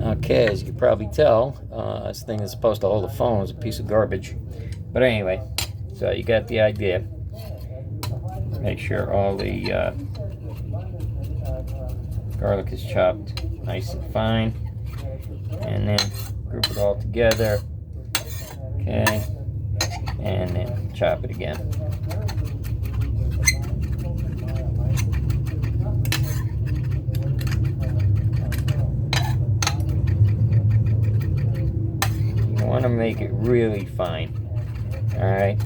Okay, as you can probably tell, this thing is supposed to hold a phone. It's a piece of garbage. But anyway, so you got the idea. Make sure all the garlic is chopped nice and fine. And then group it all together. Okay. And then chop it again. You want to make it really fine. Alright.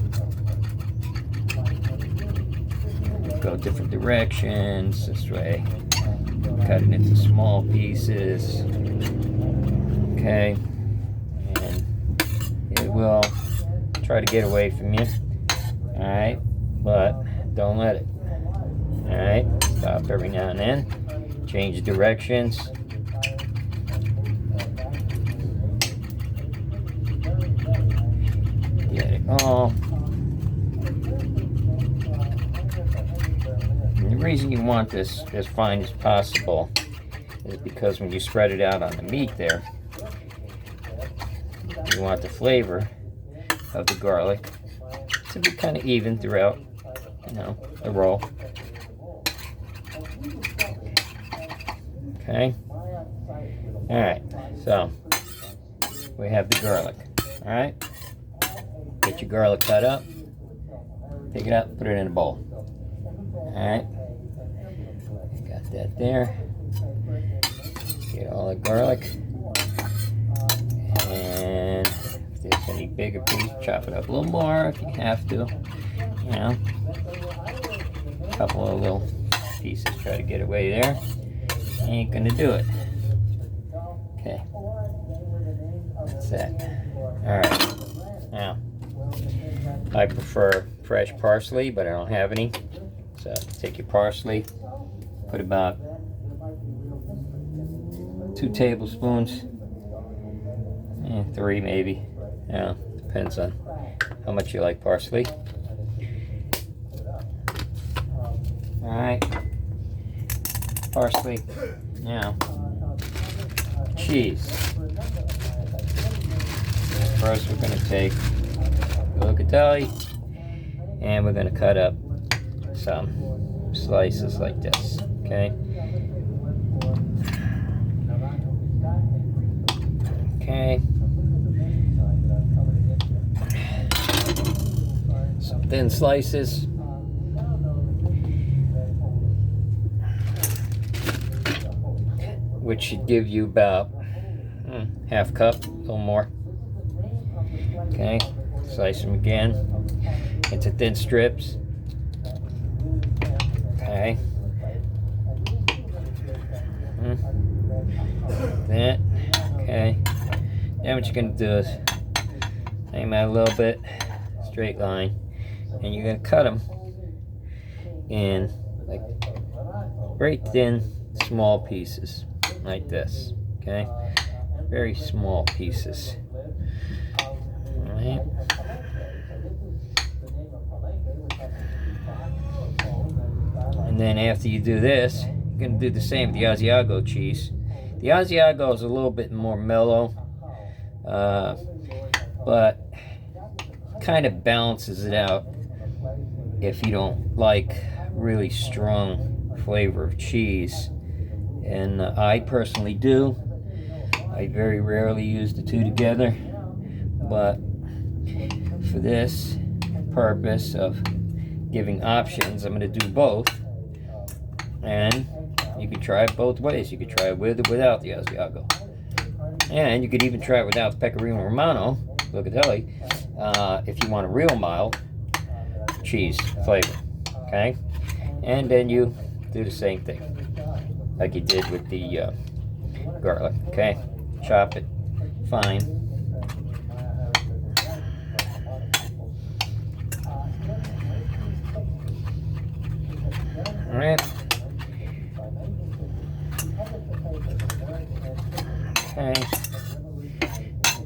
Go different directions this way. Cut it into small pieces. Okay. And it will try to get away from you. Alright. But don't let it. Alright. Stop every now and then. Change directions. Get it all. And the reason you want this as fine as possible is because when you spread it out on the meat there, you want the flavor of the garlic to be kind of even throughout, the roll. Okay. All right. So we have the garlic. All right. Get your garlic cut up. Pick it up. Put it in a bowl. All right. Got that there. Get all the garlic. And if there's any bigger piece, chop it up a little more if you have to. A couple of little pieces. Try to get away there. Ain't gonna do it. Okay. That's that. Alright. Now, I prefer fresh parsley, but I don't have any. So take your parsley, put about 2 tablespoons, 3 maybe. Depends on how much you like parsley. Alright. Parsley. Now, cheese. First we're going to take Bruciuluni and we're going to cut up some slices like this, okay? Okay. Some thin slices. Which should give you about half cup, a little more. Okay, slice them again into thin strips. Okay. That. Okay. Now what you're gonna do is aim out a little bit, straight line, and you're gonna cut them in like very thin, small pieces. Like this, okay? Very small pieces. Alright. And then after you do this, you're going to do the same with the Asiago cheese. The Asiago is a little bit more mellow, but kind of balances it out if you don't like really strong flavor of cheese. And I personally do. I very rarely use the two together, but for this purpose of giving options, I'm going to do both. And you can try it both ways. You could try it with or without the Asiago. And you could even try it without the Pecorino Romano, Bruciuluni, if you want a real mild cheese flavor. Okay? And then you do the same thing like you did with the garlic. Okay, chop it fine. All right. Okay.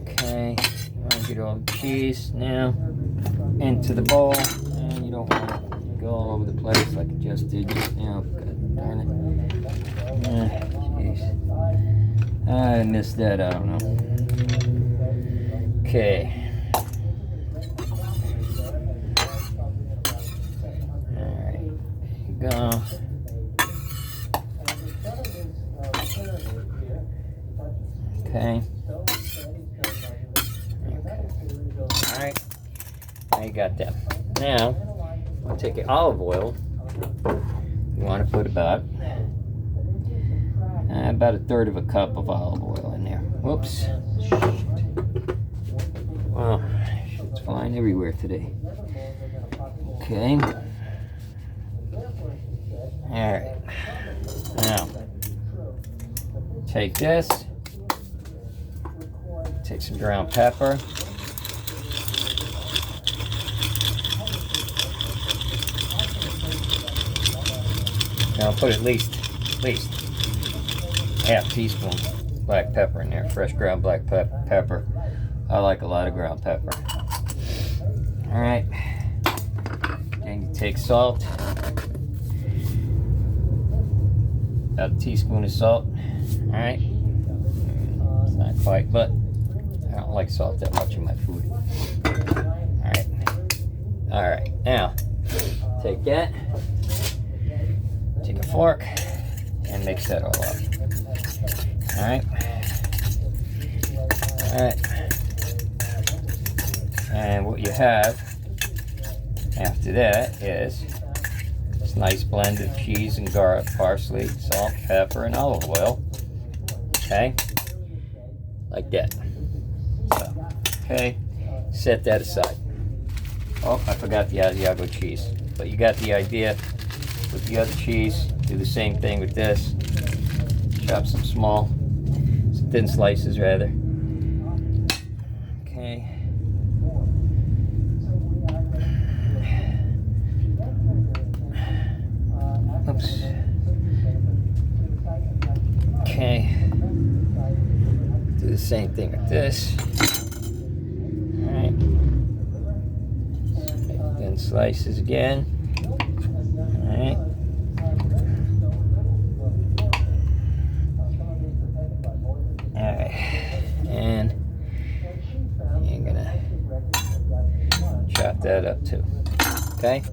Okay. You want to get all the cheese now into the bowl, and you don't want to go all over the place like I just did just now. God darn it. Jeez. I missed that, I don't know. Okay. Alright, go. Okay. Alright. Now you got that. Now, I'll take your olive oil. You want to put about a third of a cup of olive oil in there. Whoops. Wow, it's flying everywhere today. Okay. Alright. Now, take this. Take some ground pepper. Now put at least half teaspoon black pepper in there, fresh ground black pepper. I like a lot of ground pepper. All right, then you take salt, about a teaspoon of salt. All right, it's not quite, but I don't like salt that much in my food. All right, now take that, take a fork, and mix that all up. All right. And what you have after that is this nice blend of cheese and garlic, parsley, salt, pepper, and olive oil. Okay, like that. So, okay, set that aside. Oh, I forgot the Asiago cheese, but you got the idea. With the other cheese, do the same thing with this. Chop some thin slices rather. Okay. Oops. Okay. Do the same thing with this. Alright. Thin slices again. Alright. Alright. And you're gonna chop that up too. Okay?